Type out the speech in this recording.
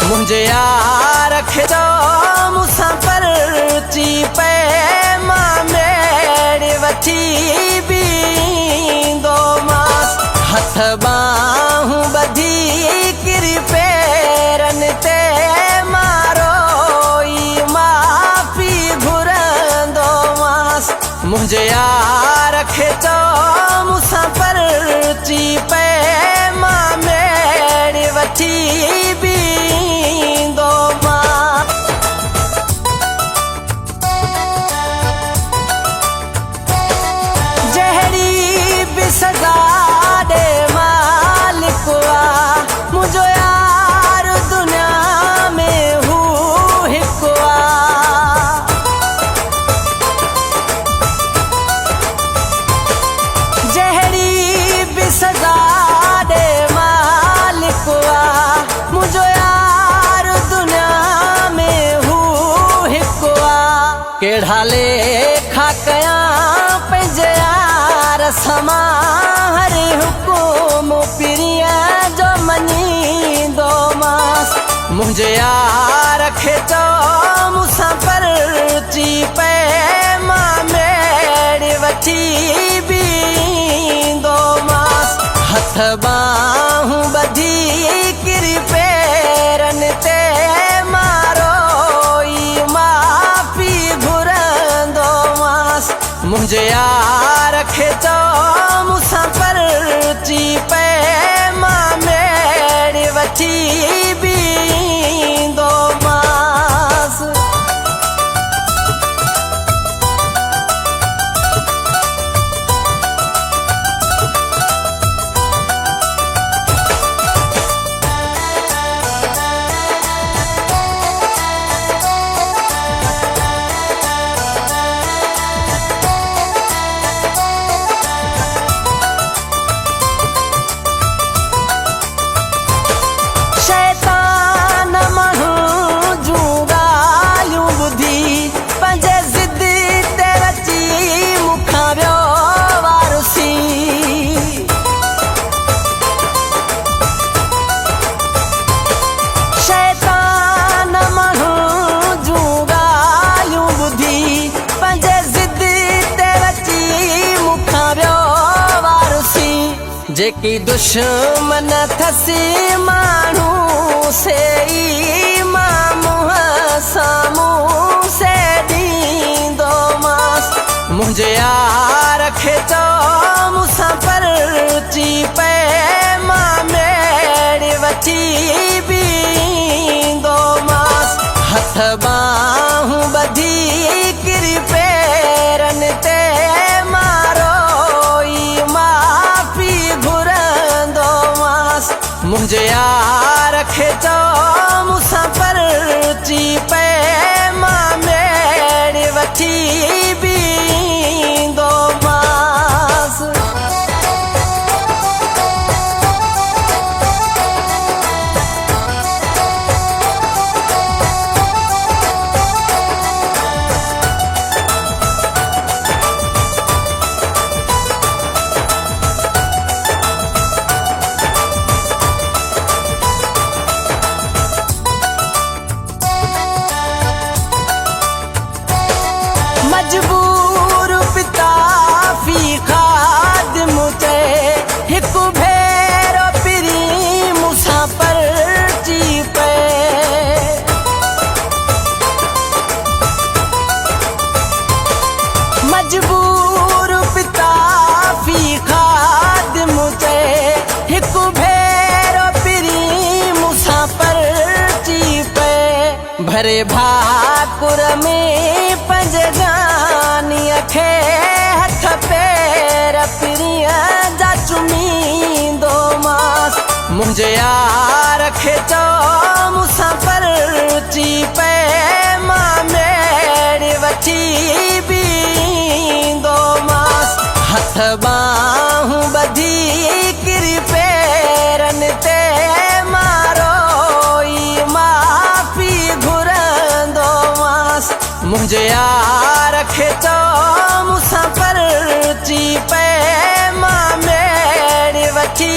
मुझे यार खिचो मुसा परची पे मां मेरे वठी भी दो मास हथ बाहूं बधी किरी पेरन ते मारो ई माफी घुरंदो मास मुझे यार खिचो मुसा परची पे मां मेरे वठी भी सजा दे मालिक मुझो यार दुनिया में हूँ हिकवा जहरी भी सजा दे मालिक मुझो यार दुनिया में हूँ हिकवा केढ़ा लेखा कया पंहिंजे समा हरे हुकुम पिरिया जो मनी दो मास मुझे यार खिचो मुसा परची पे मां मेरे वठी भी दो मास हथ बाहूं बधी किरी पेरन ते मारो ई माफी घुरंदो मास मुझे यार खिचो मुसा परची पे मां मेरे वठी भी दो मास जेकी दुश्मन थसी मानू से ई मामुह सामू से दींदो मास मुझे यार खिचो मुसा परची पे मां मेरे वठी भी दो मास हथ बाहूं बधी किरी पेरन ते मारो ई माफी घुरंदो मास मुझे यार खिचो मुसा परची पे मां मेरे वठी भी दो मास मजबूर पिता फी खादिम ते हिक भेरो पिरी मुसा परची पे मजबूर पिता फी खादिम ते हिक भेरो पिरी मुसा परची पे भरे भाकुर में पंजगानी खे हथ पैर पिरिया जा चुमी दो मास मुझे यार खिचो मुसा परची पे मां मेरे वठी भी दो मास हथ बाहूं बधी किरी पेरन ते मारो ई माफी घुरंदो मास मुझे यार खिचो मुसा परची पे मां मेरे वठी